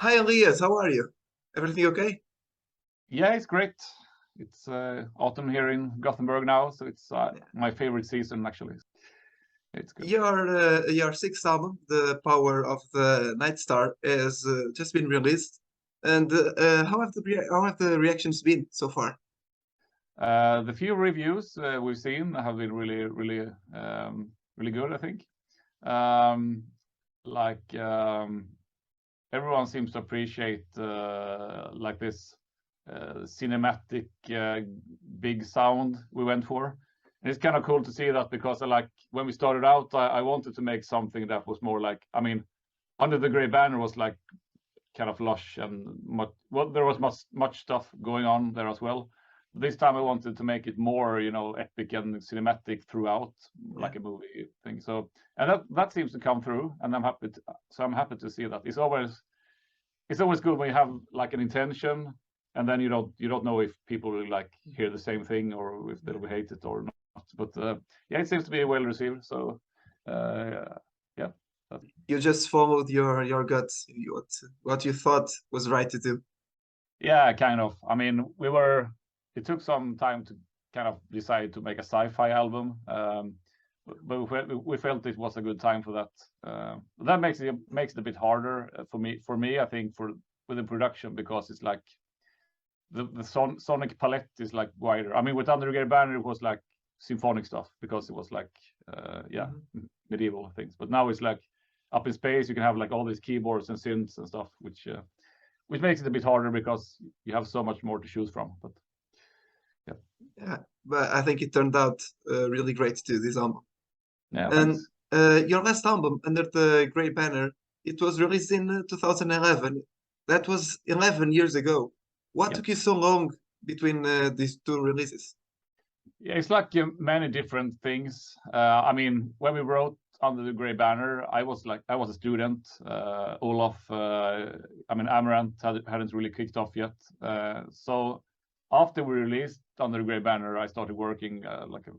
Hi Elias, how are you? Everything okay? Yeah, it's great. It's autumn here in Gothenburg now, so it's Yeah. my favorite season actually. It's good. Your sixth album, The Power of the Night Star, has just been released. And how have the reactions been so far? The few reviews we've seen have been really good, I think. Um, like everyone seems to appreciate like this cinematic big sound we went for. And it's kind of cool to see that because like when we started out, I wanted to make something that was more like, I mean, Under the Grey Banner was like kind of lush and much, well, there was much stuff going on there as well. This time I wanted to make it more, epic and cinematic throughout, Yeah. like a movie thing. So, and that seems to come through, and I'm happy to see that. It's always good when you have like an intention, and then you don't know if people will like hear the same thing or if they'll hate it or not. But yeah, it seems to be well received. So yeah. You just followed your guts, what you thought was right to do. Yeah, kind of. I mean, it took some time to kind of decide to make a sci-fi album, but we felt it was a good time for that. That makes it a bit harder for me, I think, with the production, because it's like the sonic palette is like wider. I mean, with Under the Grey Banner, it was like symphonic stuff because it was like medieval things. But now it's like up in space, you can have like all these keyboards and synths and stuff, which makes it a bit harder because you have so much more to choose from. But yeah, Yeah, but I think it turned out really great too, this album. yeah, And thanks. your last album, Under the Grey Banner, it was released in 2011. That was 11 years ago. What Yeah, took you so long between these two releases? yeah, it's like many different things. I mean, when we wrote Under the Grey Banner, I was a student. Olaf, I mean, Amaranth hadn't really kicked off yet. So after we released Under the Grey Banner, I started working like a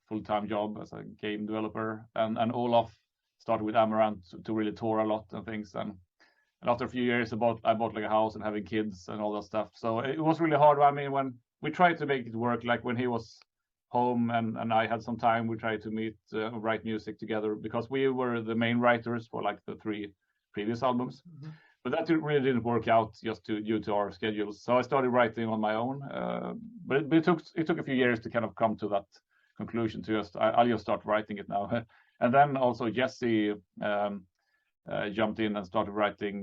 full-time job as a game developer, and Olaf started with Amaranth to really tour a lot and things. And after a few years, I bought like a house and having kids and all that stuff. So it was really hard. I mean, when we tried to make it work, like when he was home and I had some time, we tried to meet, write music together, because we were the main writers for like the three previous albums. But that really didn't work out just due to our schedules. So I started writing on my own. But it took a few years to kind of come to that conclusion. I'll just start writing it now. And then also Jesse jumped in and started writing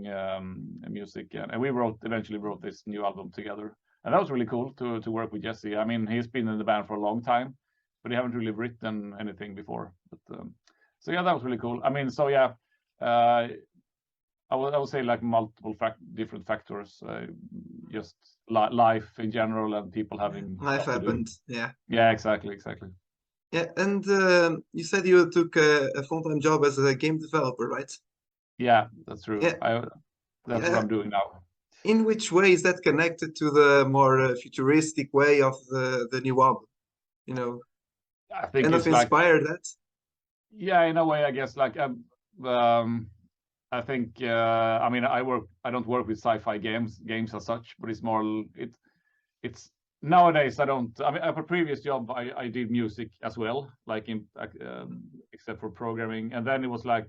music, and we eventually wrote this new album together. And that was really cool to work with Jesse. I mean, he's been in the band for a long time, but he haven't really written anything before. But so yeah, that was really cool. I mean, so yeah, I would say like multiple different factors, just life in general and people having Life stuff to do. happened, yeah. Yeah, exactly. Yeah, and you said you took a full-time job as a game developer, right? Yeah, that's true. Yeah, That's what yeah. I'm doing now. In which way is that connected to the more futuristic way of the new album? You know, I think kind of it's like, inspired that? yeah, in a way, I guess, like I think I mean, I don't work with sci-fi games as such, but it's more it's nowadays I don't. I mean, at a previous job I did music as well, like in except for programming, and then it was like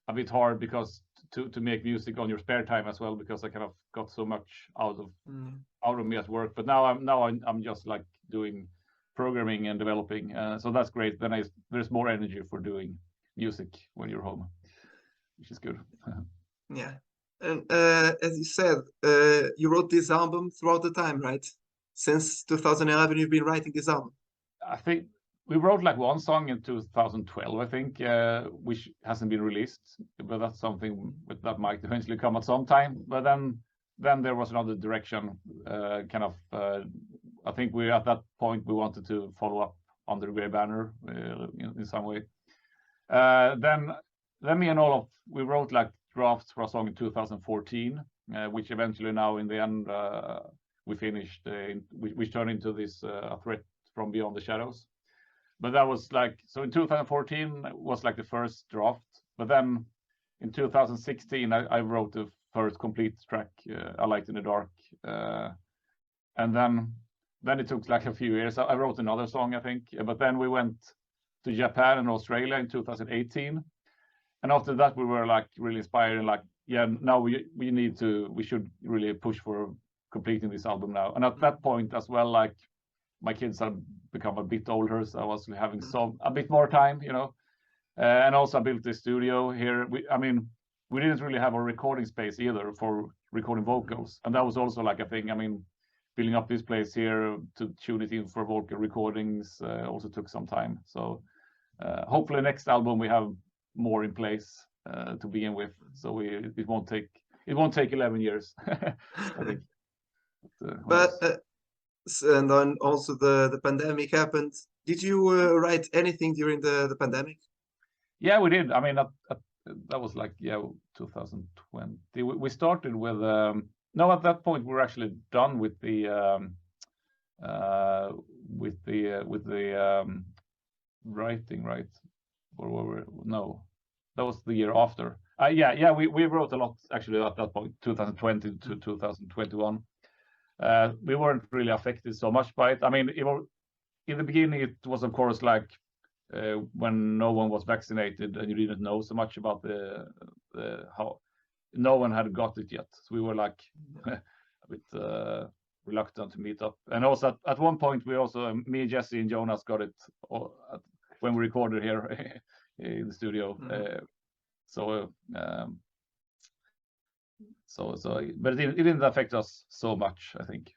a bit hard because to make music on your spare time as well, because I kind of got so much out of me at work. But now I'm just like doing programming and developing, so that's great. Then there's more energy for doing music when you're home, which is good. Yeah. And as you said, you wrote this album throughout the time, right? Since 2011, you've been writing this album. I think we wrote like one song in 2012, I think, which hasn't been released, but that's something that might eventually come at some time. But then there was another direction, kind of. I think we at that point we wanted to follow up Under the Grey Banner in some way. Then me and Olaf, we wrote like drafts for a song in 2014, which eventually now in the end we finished. We turned into this A Threat from Beyond the Shadows. But that was like, so in 2014 was like the first draft. But then in 2016 I wrote the first complete track, A Light in the Dark, and then it took like a few years. I wrote another song, I think, but then we went to Japan and Australia in 2018, and after that we were like really inspired and like, yeah, now we should really push for completing this album now. And at that point as well, like my kids have become a bit older, so I was having a bit more time, you know. And also I built this studio here. We didn't really have a recording space either for recording vocals, and that was also like a thing. I mean, building up this place here to tune it in for vocal recordings also took some time. So hopefully next album we have more in place to begin with, so it won't take 11 years. I think. But and then also the pandemic happened. Did you write anything during the pandemic? Yeah, we did. I mean, that was like 2020. We started with no, at that point we were actually done with the writing, right? Or no, that was the year after. We wrote a lot actually at that point, 2020 to 2021. We weren't really affected so much by it. I mean, in the beginning, it was of course like when no one was vaccinated and you didn't know so much about how no one had got it yet. So we were like a bit reluctant to meet up. And also at one point, we also, me, Jesse, and Jonas got it when we recorded here in the studio. But it didn't affect us so much, I think.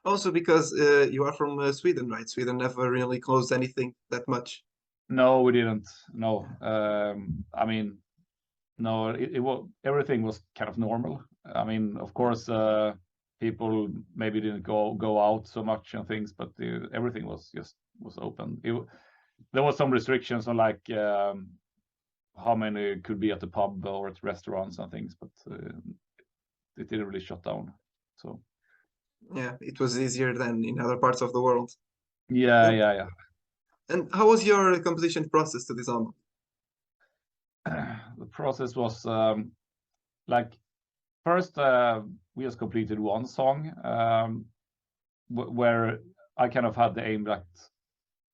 Also because you are from Sweden, right? Sweden never really closed anything that much. No, we didn't. No, I mean, no. It was, everything was kind of normal. I mean, of course, people maybe didn't go out so much and things, but everything was open. There was some restrictions on like how many could be at the pub or at restaurants and things, but it didn't really shut down. So yeah, it was easier than in other parts of the world. Yeah. And how was your composition process to this album? The process was like first we just completed one song where I kind of had the aim that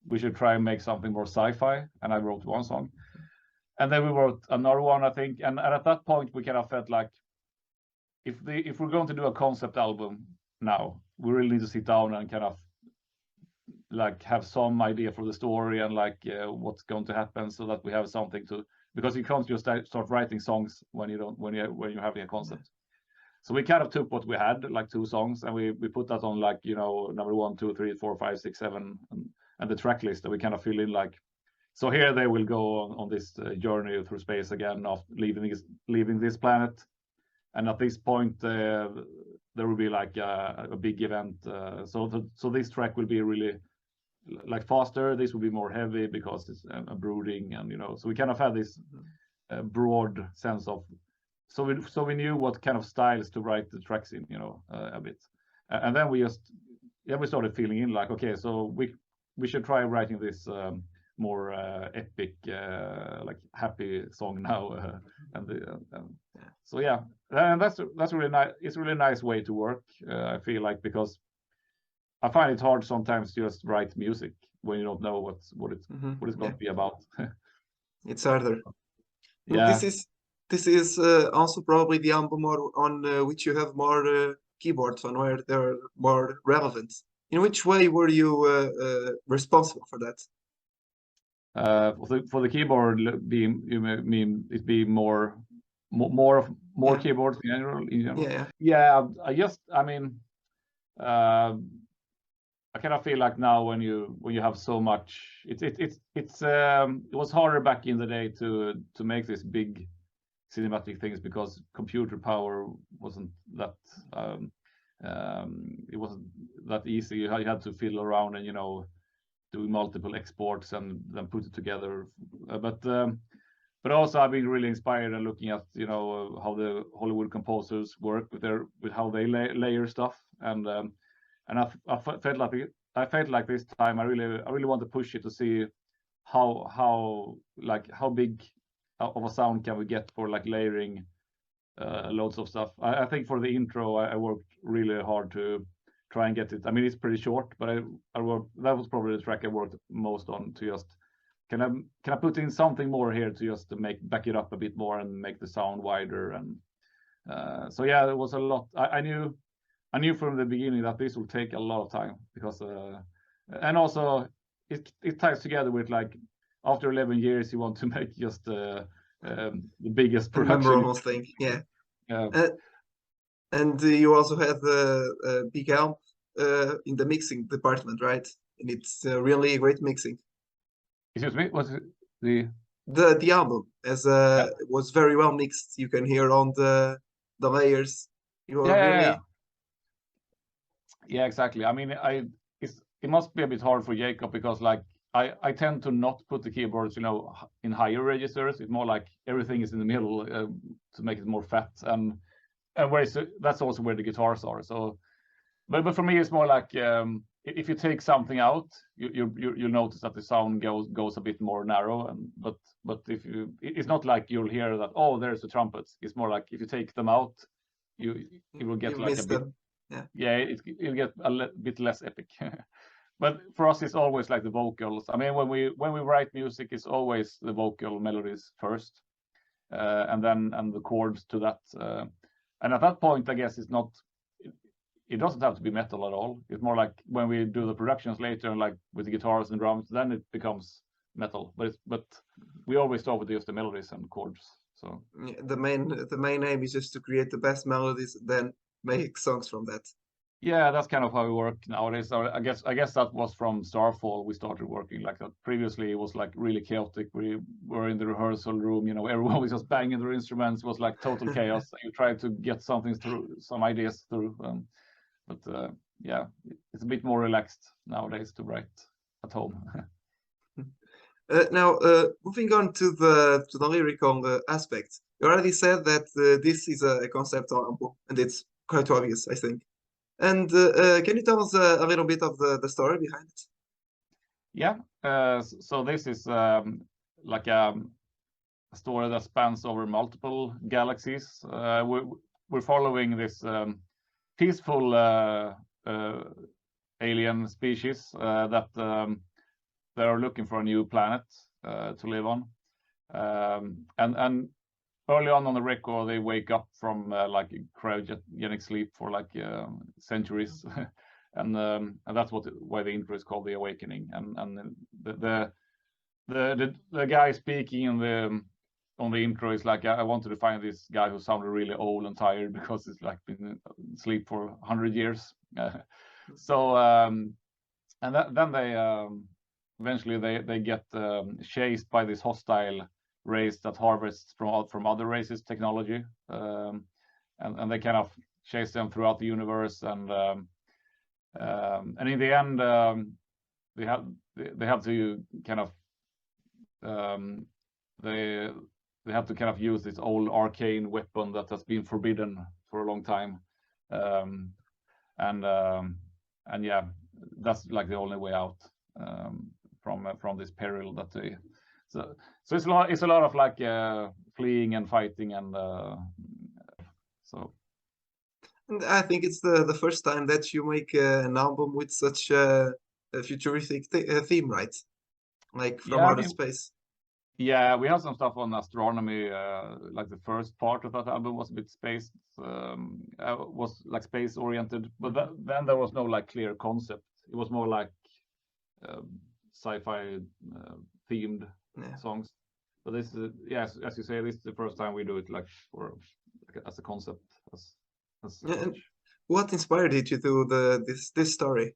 we should try and make something more sci-fi, and I wrote one song, and then we wrote another one, I think, and at that point we kind of felt like if we're going to do a concept album now, we really need to sit down and kind of like have some idea for the story and like what's going to happen, so that we have something to, because you can't just start writing songs when you're having a concept. So we kind of took what we had, like 2 songs, and we put that on like, you know, number 1, 2, 3, 4, 5, 6, 7, and the track list that we kind of fill in like. So here they will go on this journey through space again, of leaving this planet, and at this point there will be like a big event. So this track will be really like faster. This will be more heavy because it's a brooding, and you know. So we kind of had this broad sense of. So we knew what kind of styles to write the tracks in, you know, a bit, and then we started feeling in like, okay, so we should try writing this more epic, like happy song now, so yeah, and that's really nice. It's a really nice way to work. I feel like, because I find it hard sometimes to just write music when you don't know what it's going to be about. It's harder. Yeah. This is also probably the album on which you have more keyboards on, where they're more relevant. In which way were you responsible for that? For the keyboard, you mean it be more Yeah. keyboards in general? Yeah. I mean, I kind of feel like now when you have so much, it was harder back in the day to make this big cinematic things, because computer power wasn't that it wasn't that easy. You had to fiddle around and, you know, do multiple exports and then put it together. But also I've been really inspired and looking at, you know, how the Hollywood composers work with how they layer stuff, and I felt like this time I really want to push it to see how big of a sound can we get for like layering loads of stuff. I think for the intro, I worked really hard to try and get it. I mean, it's pretty short, but I worked, that was probably the track I worked most on to just can I put in something more here to just to back it up a bit more and make the sound wider. And so yeah, it was a lot. I knew from the beginning that this will take a lot of time because and also it ties together with like after 11 years you want to make just the biggest production. Memorable thing, yeah. And you also have the big help in the mixing department, right? And it's really great mixing. Excuse me, what's the album was very well mixed. You can hear on the layers. You are really yeah, exactly. I mean, it must be a bit hard for Jacob because like I tend to not put the keyboards, you know, in higher registers. It's more like everything is in the middle to make it more fat, and that's also where the guitars are. So, but for me, it's more like if you take something out, you'll notice that the sound goes a bit more narrow. And but if it's not like you'll hear that, oh, there's the trumpets. It's more like if you take them out, you will get like a bit. Yeah, it'll get a bit less epic. But for us, it's always like the vocals. I mean, when we write music, it's always the vocal melodies first, and the chords to that. And at that point, I guess it's not. It doesn't have to be metal at all. It's more like when we do the productions later, and like with the guitars and drums, then it becomes metal. But we always start with just the melodies and chords. So yeah, the main aim is just to create the best melodies, then make songs from that. Yeah, that's kind of how we work nowadays. So I guess that was from Starfall we started working like that. Previously, it was like really chaotic. We were in the rehearsal room, you know, everyone was just banging their instruments. It was like total chaos. You try to get something through, some ideas through. But yeah, it's a bit more relaxed nowadays to write at home. Now, moving on to the lyrical aspect, you already said that this is a concept album, and it's quite obvious, I think. And can you tell us a little bit of the story behind it? Yeah, so this is like a story that spans over multiple galaxies. We're following this peaceful alien species that they are looking for a new planet to live on. And early on the record, they wake up from like cryogenic sleep for like centuries, and that's why the intro is called The Awakening. And the guy speaking on the intro is like, I wanted to find this guy who sounded really old and tired because he's like been asleep for 100 years. So and then they eventually they get chased by this hostile race that harvests from other races technology, and they kind of chase them throughout the universe, and in the end they have to kind of they have to kind of use this old arcane weapon that has been forbidden for a long time, and yeah, that's like the only way out from this peril that they. So it's a lot of like fleeing and fighting, and so. And I think it's the first time that you make an album with such a futuristic theme, right? Like from outer space. Yeah, we have some stuff on astronomy. Like the first part of that album was a bit space, was like space oriented, but then there was no like clear concept. It was more like sci-fi themed songs. But this is, yes, as you say, this is the first time we do it like as a concept. And what inspired you to do this story?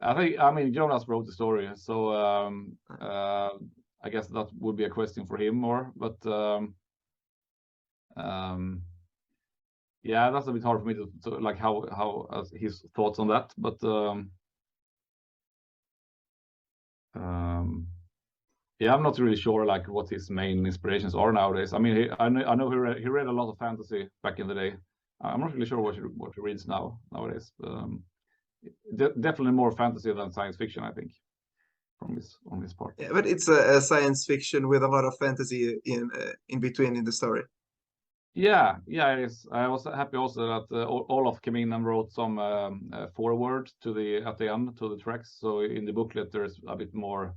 I mean, Jonas wrote the story, so I guess that would be a question for him more. But yeah, that's a bit hard for me to like how his thoughts on that. But yeah, I'm not really sure like what his main inspirations are nowadays. I mean, I know he read a lot of fantasy back in the day. I'm not really sure what he reads nowadays. Definitely more fantasy than science fiction, I think, on his part. Yeah, but it's a science fiction with a lot of fantasy in between in the story. Yeah, it is. I was happy also that Olaf came in and wrote some foreword to at the end to the tracks. So in the booklet there's a bit more,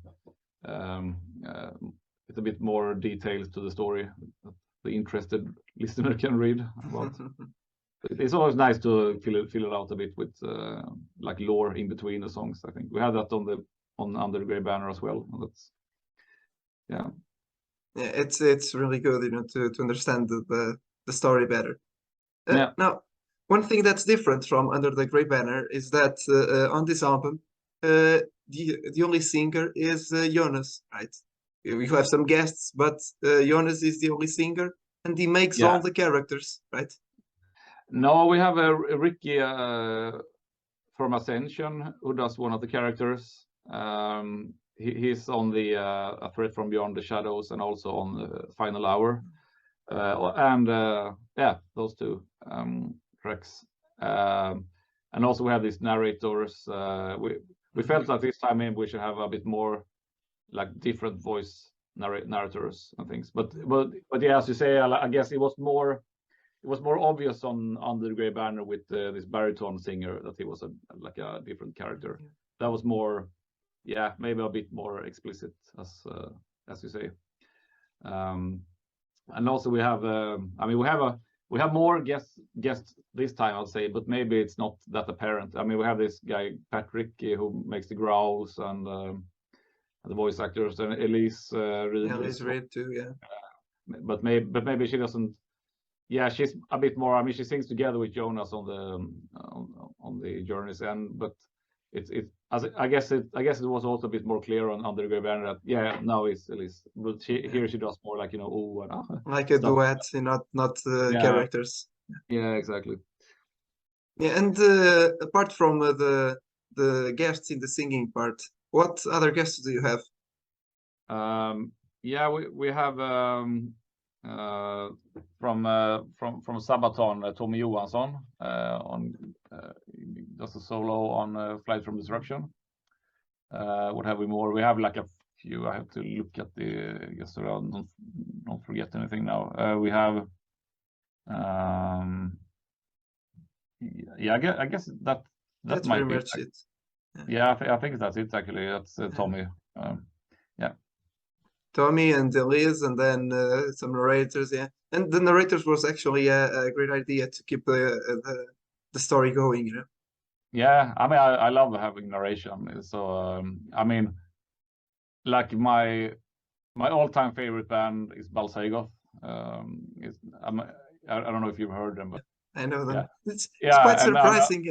it's a bit more details to the story that the interested listener can read about. It's always nice to fill it out a bit with like lore in between the songs. I think we had that on Under the Grey Banner as well. And that's yeah, it's really good, to understand the story better. Yeah. Now, one thing that's different from Under the Grey Banner is that on this album, the only singer is Jonas, right? You have some guests, but Jonas is the only singer, and he makes all the characters, right? No, we have a Ricky from Ascension who does one of the characters. He's on the A Threat from Beyond the Shadows and also on the Final Hour. Those two tracks. And also we have these narrators. We felt that this time maybe we should have a bit more like different voice narrators and things. But yeah, as you say, I guess it was more obvious on Under the Grey Banner with this baritone singer that he was like a different character. Yeah. That was more, maybe a bit more explicit, as you say. And also we have, we have more guests this time, I'll say, but maybe it's not that apparent. I mean, we have this guy Patrick who makes the growls and the voice actors, and Elise Reed. Elise Reed too, yeah. But maybe she doesn't. Yeah, she's a bit more. I mean, she sings together with Jonas on the journeys, but I guess it was also a bit more clear on Under the Grey Banner that now it's Elise, but here she does more like like a duet, not characters. Yeah, exactly. Yeah, and apart from the guests in the singing part, what other guests do you have? We have from Sabaton, Tommy Johansson on just a solo on Flight from Destruction. What have we more? We have like a few. I have to look at the guests around. Don't forget anything now. We have. I guess that might be it. Yeah, I think that's it actually. That's Tommy. Tommy and Elias, and then some narrators, and the narrators was actually a great idea to keep the story going, Yeah, I mean, I love having narration. So I mean, like my all-time favorite band is Balsagoth. I don't know if you've heard them, but I know them. Yeah. It's quite surprising,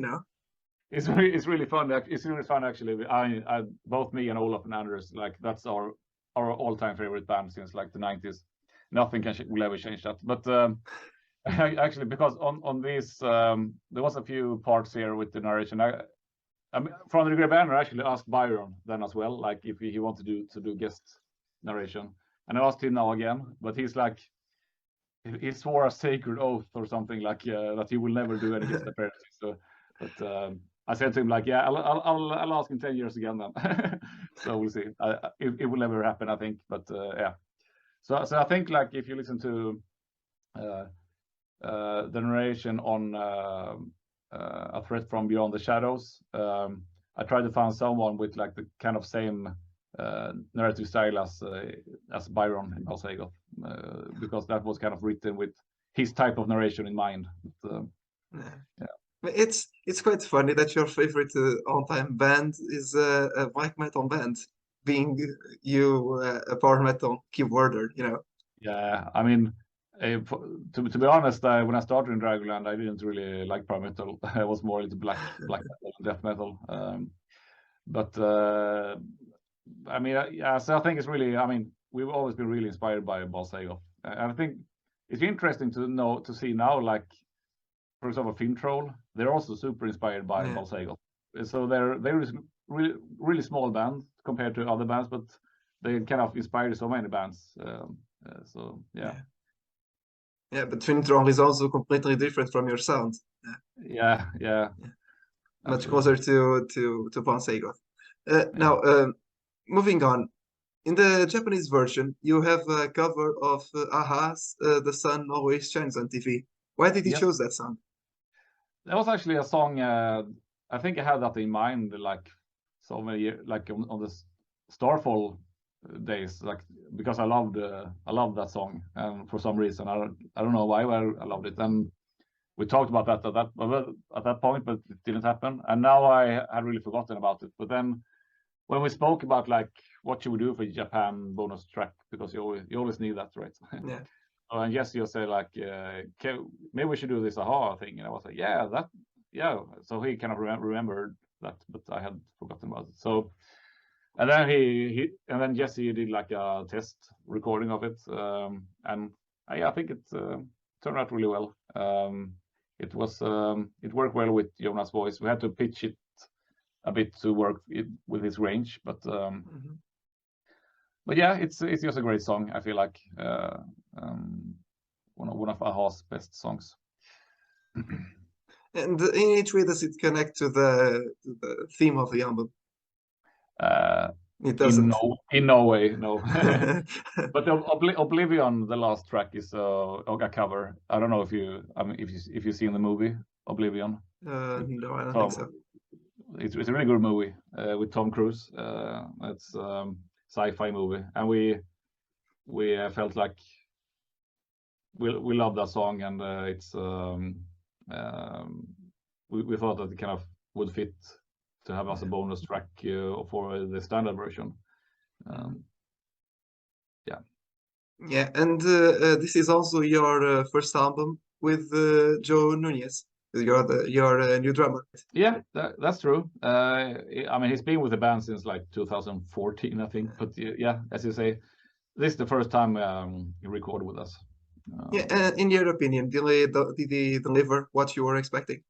It's really fun. It's really fun actually. I both me and Olaf and Anders, like that's our all-time favorite band since like the 90s. Nothing will ever change that. But actually, because on this, there was a few parts here with the narration. I mean, from the Grey Banner, I actually asked Byron then as well, like if he wanted to do guest narration, and I asked him now again, but he's like, he swore a sacred oath or something like that he will never do any guest appearances. So, but I said to him like, I'll ask in 10 years again then. So we'll see. It will never happen, I think. But yeah. So I think like if you listen to the narration on A Threat from Beyond the Shadows, I tried to find someone with like the kind of same narrative style as Byron in Balsagoth, because that was kind of written with his type of narration in mind. But, yeah. It's quite funny that your favorite all-time band is a black metal band, being you a power metal keyboarder, Yeah, I mean, to be honest, when I started in Dragonland, I didn't really like power metal. I was more into black metal, death metal. But I mean, so I think it's really. I mean, we've always been really inspired by Balsagoth, and I think it's interesting to see now, like, for example, Fintroll, they're also super inspired by Balsagoth. So they're really small band compared to other bands, but they kind of inspired so many bands. So yeah. Yeah, but Fintroll is also completely different from your sound. Yeah. Much closer to Balsagoth. Now, moving on, In the Japanese version, you have a cover of Aha's "The Sun Always Shines on TV." Why did you Yes. choose that song? That was actually a song. I think I had that in mind, like so many years, like on the Starfall days, like because I loved that song, and for some reason I don't know why, but I loved it. And we talked about that at that point, but it didn't happen. And now I had really forgotten about it. But then when we spoke about like what should we do for Japan bonus track, because you always need that, right? Yeah. And Jesse will say like, maybe we should do this Aha thing, and I was like, yeah. So he kind of remembered that, but I had forgotten about it. So, and then and then Jesse did like a test recording of it, and I think it turned out really well. It worked well with Jonas' voice. We had to pitch it a bit to work with his range, but yeah, it's just a great song. I feel like one of Aha's best songs. And in which way does it connect to the theme of the album? It doesn't. In no way, no. But Oblivion, the last track, is a cover. I don't know if you've seen the movie Oblivion. No, I don't think so. It's a really good movie with Tom Cruise. It's sci-fi movie, and we felt like we love that song, and it's we thought that it kind of would fit to have as a bonus track for the standard version. Yeah, and this is also your first album with Joe Nunez, your new drummer. Yeah, that's true. I mean, he's been with the band since like 2014, I think. But yeah, as you say, this is the first time he recorded with us. Yeah, in your opinion, did he deliver what you were expecting?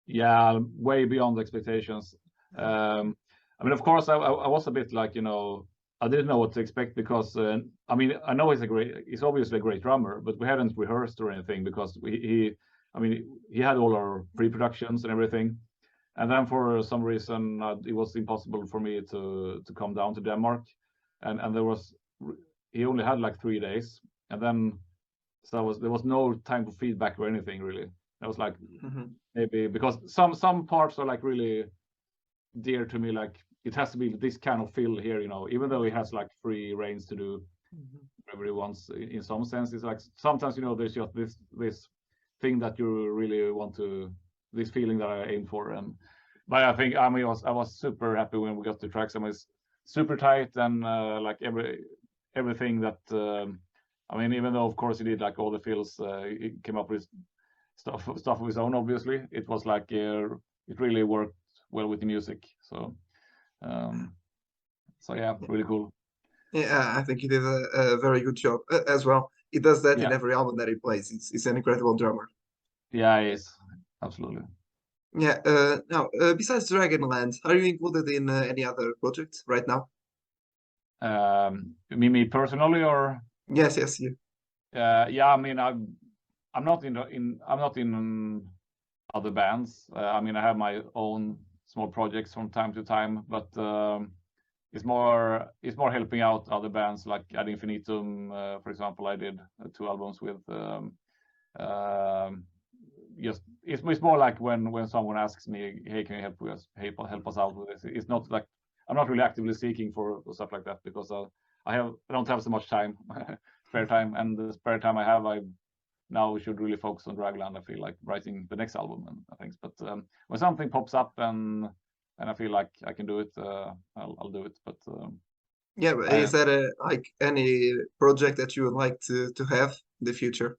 Yeah, way beyond expectations. I mean, of course, I was a bit like, I didn't know what to expect because I mean, I know he's obviously a great drummer, but we hadn't rehearsed or anything because he had all our pre-productions and everything, and then for some reason it was impossible for me to come down to Denmark, and he only had like 3 days, and then there was no time for feedback or anything really. I was like, maybe because some parts are like really dear to me, like it has to be this kind of feel here, even though he has like free reins to do whatever he wants. In some sense, it's like sometimes there's just this thing that you really want to, this feeling that I aim for. But I think I was super happy when we got the tracks. I mean, it's super tight and like everything that I mean, even though of course he did like all the fills, he came up with stuff of his own. Obviously, it was like it really worked well with the music. So yeah, really cool. Yeah, I think he did a very good job as well. He does that in every album that he plays. He's an incredible drummer. Yeah, he is. Absolutely. Yeah. Now, besides Dragonland, are you included in any other projects right now? Me personally, or? Yes, you. Yeah. I mean, I'm not in other bands. I mean, I have my own small projects from time to time, but it's more helping out other bands like Ad Infinitum, for example. I did 2 albums with. Just it's more like when someone asks me, hey, can you help us out with this? It's not like I'm not really actively seeking for stuff like that because I don't have so much time, spare time, and the spare time I have, I now should really focus on Dragonland. I feel like writing the next album and things. But when something pops up and I feel like I can do it, I'll do it. But yeah, but is that like any project that you would like to have in the future?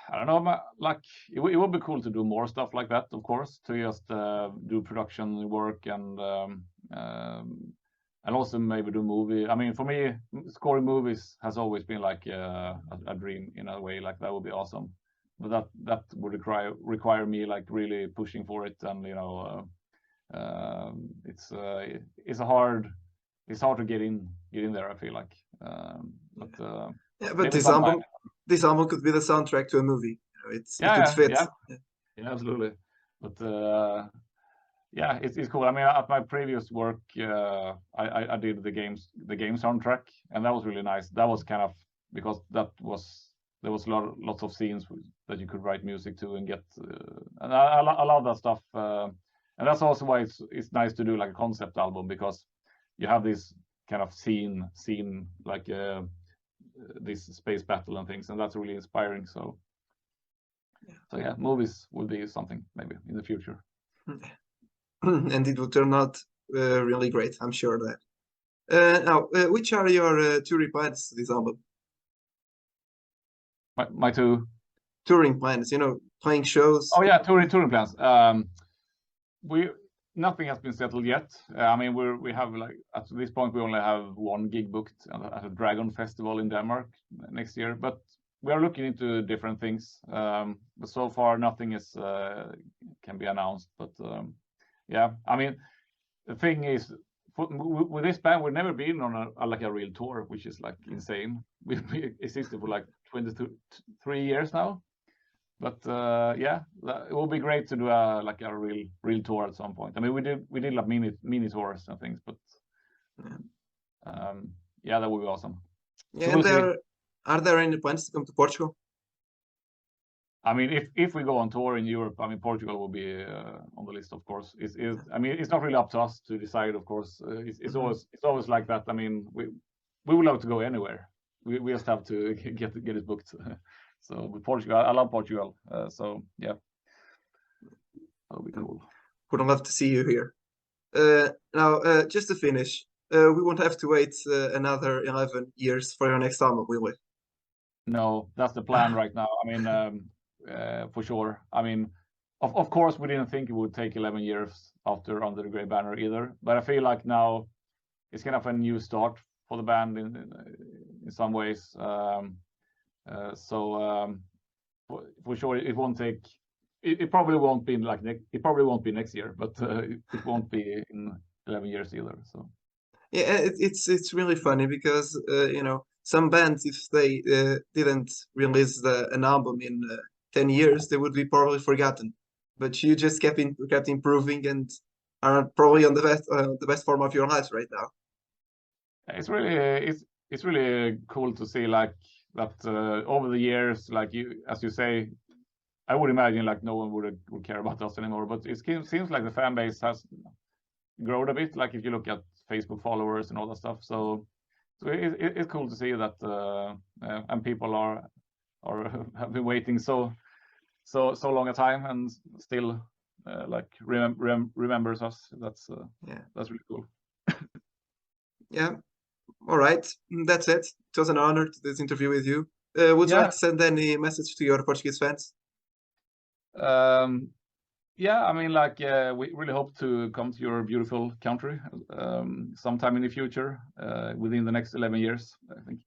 I don't know, like it would be cool to do more stuff like that, of course, to just do production work and also maybe do movie. I mean, for me, scoring movies has always been like a dream in a way. Like that would be awesome, but that would require me like really pushing for it, and it's hard to get in there. I feel like, but yeah, but this album could be the soundtrack to a movie. It could fit. Yeah, absolutely. But yeah, it's cool. I mean, at my previous work, I did the game soundtrack, and that was really nice. That was kind of because there was lots of scenes that you could write music to and get, and I love that stuff. And that's also why it's nice to do like a concept album, because you have this kind of scene like this space battle and things, and that's really inspiring. So yeah, movies will be something maybe in the future. And it will turn out really great, I'm sure that. Now, which are your touring plans this album? My two touring plans, playing shows. Oh yeah, touring plans. Nothing has been settled yet. I mean, we have like at this point we only have one gig booked at a Dragon Festival in Denmark next year, but we are looking into different things. But so far nothing is can be announced. But yeah, I mean, the thing is, with this band, we've never been on a real tour, which is like insane. We've existed for like 23 years now. But yeah, it will be great to do a real tour at some point. I mean, we did like mini tours and things, but yeah, that would be awesome. Yeah, so and are there any plans to come to Portugal? I mean, if we go on tour in Europe, I mean, Portugal will be on the list, of course. I mean, it's not really up to us to decide, of course. It's always like that. I mean, we would love to go anywhere. We just have to get it booked. So with Portugal, I love Portugal. So yeah, that'll be cool. Would love to see you here. Now, just to finish, we won't have to wait another 11 years for your next album, will we? No, that's the plan right now. I mean, for sure. I mean, of course, we didn't think it would take 11 years after Under the Grey Banner either. But I feel like now it's kind of a new start for the band in some ways. So for sure, it won't take. It probably won't be it probably won't be next year, but it won't be in 11 years either. So yeah, it's really funny because some bands, if they didn't release an album in 10 years, they would be probably forgotten. But you just kept improving and are probably on the best form of your life right now. It's really cool to see like that over the years, like as you say, I would imagine like no one would care about us anymore. But it seems like the fan base has grown a bit. Like if you look at Facebook followers and all that stuff, so it's cool to see that and people have been waiting so long a time and still like remembers us. That's really cool. Yeah. All right, that's it. It was an honor to this interview with you. Would you like to send any message to your Portuguese fans? Yeah, I mean, like we really hope to come to your beautiful country sometime in the future, within the next 11 years, I think.